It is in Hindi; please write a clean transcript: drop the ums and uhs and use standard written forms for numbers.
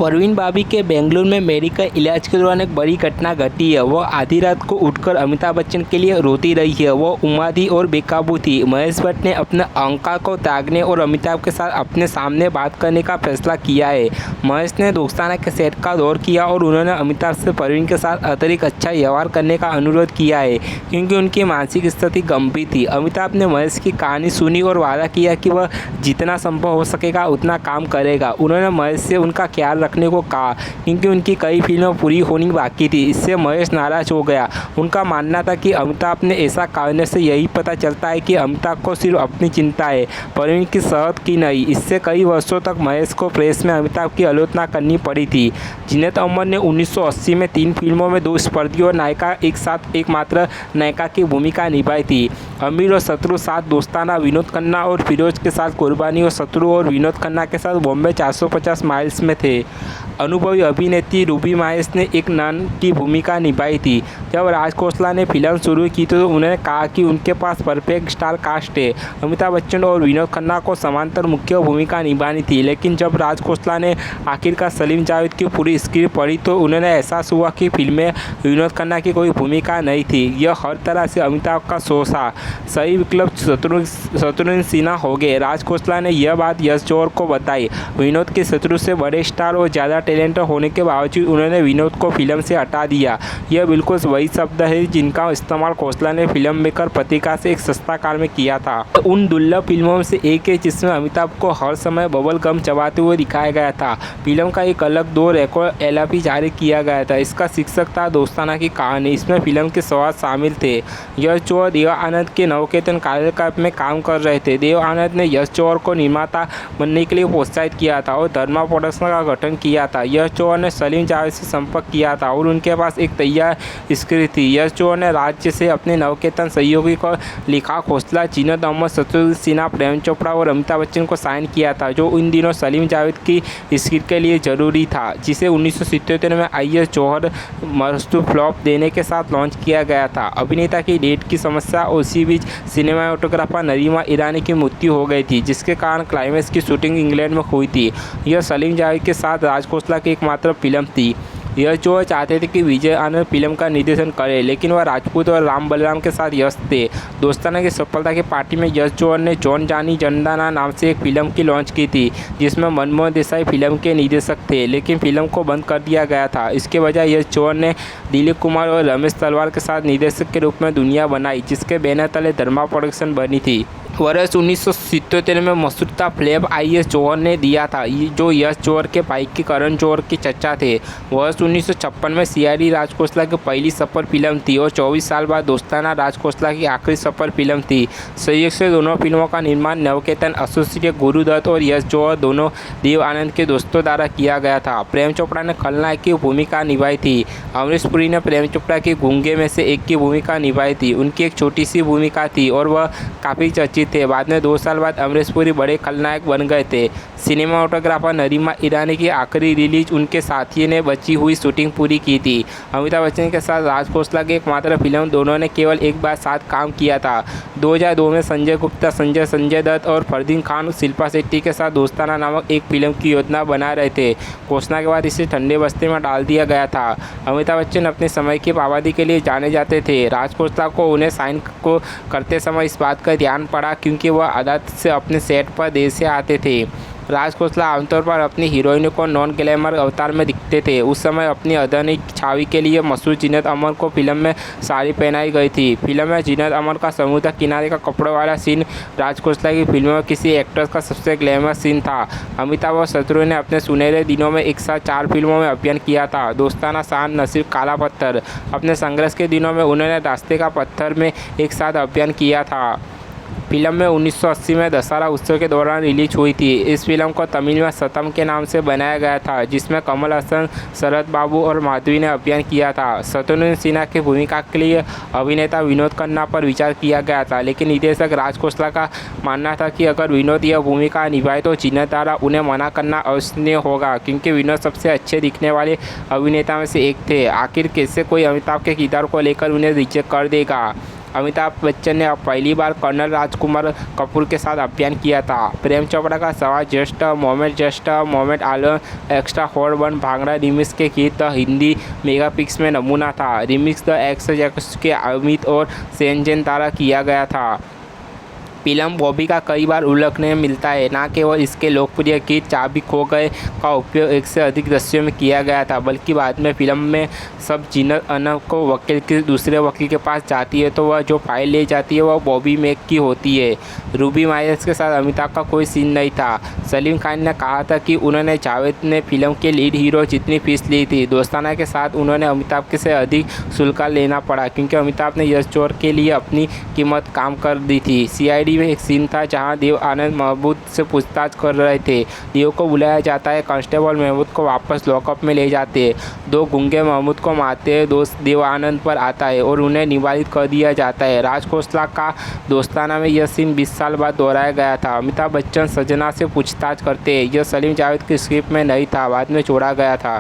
परवीन बाबी के बेंगलुरु में मेडिकल इलाज के दौरान एक बड़ी घटना घटी है। वो आधी रात को उठकर अमिताभ बच्चन के लिए रोती रही है। वो उमादी और बेकाबू थी। महेश भट्ट ने अपने अहंकार को त्यागने और अमिताभ के साथ अपने सामने बात करने का फैसला किया है। महेश ने दोस्ताना के सेट का दौर किया और उन्होंने अमिताभ से परवीन के साथ अतिरिक्त अच्छा व्यवहार करने का अनुरोध किया है, क्योंकि उनकी मानसिक स्थिति गंभीर थी। अमिताभ ने महेश की कहानी सुनी और वादा किया कि वह जितना संभव हो सकेगा उतना काम करेगा। उन्होंने महेश से उनका ख्याल रखने को कहा, क्योंकि उनकी कई फिल्में पूरी होनी बाकी थी। इससे महेश नाराज हो गया। उनका मानना था कि अमिताभ ने ऐसा करने से यही पता चलता है कि अमिताभ को सिर्फ अपनी चिंता है, परवीन की सेहत की नहीं। इससे कई वर्षों तक महेश को प्रेस में अमिताभ की आलोचना करनी पड़ी थी। जीनत अमन ने 1980 में 3 फिल्मों में 2 स्पर्धी और नायिका एक साथ एकमात्र नायिका की भूमिका निभाई थी। अमीर और शत्रु साथ दोस्ताना, विनोद खन्ना और फिरोज के साथ कुर्बानी और शत्रु और विनोद खन्ना के साथ बॉम्बे 450 माइल्स में थे। अनुभवी अभिनेत्री रूबी माहेश ने एक नन की भूमिका निभाई थी। जब राज खोसला ने फिल्म शुरू की तो उन्होंने कहा कि उनके पास परफेक्ट स्टार कास्ट है। अमिताभ बच्चन और विनोद खन्ना को समांतर मुख्य भूमिका निभानी थी, लेकिन जब राज खोसला ने आखिरकार सलीम जावेद की पूरी स्क्रिप्ट पढ़ी तो उन्हें एहसास हुआ कि फिल्म में विनोद खन्ना की कोई भूमिका नहीं थी। यह हर तरह से अमिताभ का शोर था। सही विकल्प शत्रुघ्न सिन्हा हो गए। राज खोसला ने यह बात यश जौहर को बताई। विनोद के शत्रु से बड़े स्टार और ज़्यादा टैलेंट होने के बावजूद उन्होंने विनोद को फिल्म से हटा दिया। यह बिल्कुल वही शब्द है जिनका इस्तेमाल खोसला ने फिल्म मेकर पत्रिका से एक सस्ता काल में किया था। उन दुर्लभ फिल्मों में से एक है जिसमें अमिताभ को हर समय बबल गम चबाते हुए दिखाया गया था। फिल्म का एक अलग 2 रिकॉर्ड LP जारी किया गया था। इसका शीर्षक था दोस्ताना की कहानी। इसमें फिल्म के स्वाद शामिल थे। यश जौहर देव आनंद के नवकेतन कार्यक्रम में काम कर रहे थे। देव आनंद ने यश जौहर को निर्माता बनने के लिए प्रोत्साहित किया था और धर्मा प्रोडक्शन का गठन किया था। यश जौहर ने सलीम जावेद से संपर्क किया था और उनके पास एक तैयार स्क्रिप्ट थी। यश जौहर ने राज्य से अपने नवकेतन सहयोगी को लिखा। खोसला, जीनत अहमद, शत्रुघ्न सिन्हा, प्रेम चोपड़ा और अमिताभ बच्चन को साइन किया था, जो इन दिनों सलीम जावेद की स्क्रिप्ट के लिए जरूरी था, जिसे 1977 में IS जौहर मस्तूर फ्लॉप देने के साथ लॉन्च किया गया था। अभिनेता की डेट की समस्या और इसी बीच सिनेमाटोग्राफर नरीमा ईरानी की मृत्यु हो गई थी, जिसके कारण क्लाइमैक्स की शूटिंग इंग्लैंड में हुई थी। यह सलीम जावेद के साथ राज खोसला की एकमात्र फिल्म थी। यश जौहर चाहते थे कि विजय आनंद फिल्म का निर्देशन करे, लेकिन वह राजपूत और राम बलराम के साथ व्यस्त थे। दोस्ताना की सफलता की पार्टी में यश जौहर ने जॉन जानी जंडाना नाम से एक फिल्म की लॉन्च की थी, जिसमें मनमोहन देसाई फिल्म के निर्देशक थे, लेकिन फिल्म को बंद कर दिया गया था। इसके बजाय यश जौहर ने दिलीप कुमार और रमेश तलवार के साथ निर्देशक के रूप में दुनिया बनाई, जिसके बैनर तले धर्मा प्रोडक्शन बनी थी। वर्ष 1977 में मसूरता फ्लैप IS जौहर ने दिया था, जो यश जौहर के भाई के करण जौहर के चचा थे। वर्ष 1956 में CID राज खोसला की पहली सफल फिल्म थी और 24 साल बाद दोस्ताना राज खोसला की आखिरी सफल फिल्म थी। संयोग से दोनों फिल्मों का निर्माण नवकेतन एसोसिएट गुरुदत्त और यश जौहर दोनों देव आनंद के दोस्तों द्वारा किया गया था। प्रेम चोपड़ा ने खलनायक की भूमिका निभाई थी। अमरीश पुरी ने प्रेम चोपड़ा की गूंगे में से एक की भूमिका निभाई थी। उनकी एक छोटी सी भूमिका थी और वह काफ़ी चर्चित थे। बाद में 2 साल बाद अमरीश पुरी बड़े खलनायक बन गए थे। सिनेमाटोग्राफर नरीमा ईरानी की आखिरी रिलीज उनके साथी ने बची हुई शूटिंग पूरी की थी। अमिताभ बच्चन के साथ राज खोसला की एकमात्र फिल्म, दोनों ने केवल एक बार साथ काम किया था। 2002 में संजय गुप्ता, संजय दत्त और फरदीन खान शिल्पा शेट्टी के साथ दोस्ताना नामक एक फिल्म की योजना बना रहे थे। घोषणा के बाद इसे ठंडे बस्ते में डाल दिया गया था। अमिताभ बच्चन अपने समय की पाबंदी के लिए जाने जाते थे। राज खोसला को उन्हें साइन को करते समय इस बात का ध्यान पड़ा क्योंकि वह आदत से अपने सेट पर देर से आते थे। राज खोसला आमतौर पर अपनी हीरोइन को नॉन ग्लैमर अवतार में दिखते थे। उस समय अपनी आधुनिक छवि के लिए मशहूर जीनत अमन को फिल्म में साड़ी पहनाई गई थी। फिल्म में जीनत अमन का समुद्र किनारे का कपड़ों वाला सीन राज खोसला की फिल्म में किसी एक्ट्रेस का सबसे ग्लैमर सीन था। अमिताभ और शत्रुघ्न ने अपने सुनहरे दिनों में एक साथ 4 फिल्मों में अभिनय किया था। दोस्ताना, शान नसीब, काला पत्थर। अपने संघर्ष के दिनों में उन्होंने रास्ते का पत्थर में एक साथ अभिनय किया था। फिल्म में 1980 में दशहरा उत्सव के दौरान रिलीज हुई थी। इस फिल्म को तमिल में सतम के नाम से बनाया गया था, जिसमें कमल हसन, शरद बाबू और माधवी ने अभिनय किया था। शत्रुघ्न सिन्हा की भूमिका के लिए अभिनेता विनोद खन्ना पर विचार किया गया था, लेकिन निर्देशक राज खोसला का मानना था कि अगर विनोद यह भूमिका निभाए तो जीनत द्वारा उन्हें मना करना अवांछनीय होगा, क्योंकि विनोद सबसे अच्छे दिखने वाले अभिनेता में से एक थे। आखिर कैसे कोई अमिताभ के किरदार को लेकर उन्हें रिजेक्ट कर देगा। अमिताभ बच्चन ने पहली बार कर्नल राजकुमार कपूर के साथ अभिनय किया था। प्रेम चोपड़ा का सवाल just moment Alam extra for one bhangra remix के गीत द हिंदी मेगापिक्स में नमूना था। रिमिक्स द एक्स के अमित और सेंजन द्वारा किया गया था। फिल्म बॉबी का कई बार उल्लेखनीय मिलता है। न केवल इसके लोकप्रिय गीत चाबी खो गए का उपयोग एक से अधिक दृश्यों में किया गया था, बल्कि बाद में फिल्म में सब जीनत अनब को वकील के दूसरे वकील के पास जाती है तो वह जो फाइल ले जाती है वह बॉबी मैक की होती है। रूबी मायर्स के साथ अमिताभ का कोई सीन नहीं था। सलीम खान ने कहा था कि उन्होंने जावेद ने फिल्म के लीड हीरो जितनी फीस ली थी, दोस्ताना के साथ उन्होंने अमिताभ के से अधिक शुल्क लेना पड़ा क्योंकि अमिताभ ने यश चोर के लिए अपनी कीमत काम कर दी थी। सीआईडी में एक सीन था जहां देव आनंद महमूद से पूछताछ कर रहे थे। देव को बुलाया जाता है, कांस्टेबल महमूद को वापस लॉकअप में ले जाते हैं। दो गुंगे महमूद को मारते हैं। दोस्त देव आनंद पर आता है और उन्हें निवारित कर दिया जाता है। राज खोसला का दोस्ताना में यह सीन 20 साल बाद दोहराया गया था। अमिताभ बच्चन सजना से पूछताछ करते हैं। यह सलीम जावेद की स्क्रिप्ट में नहीं था, बाद में जोड़ा गया था।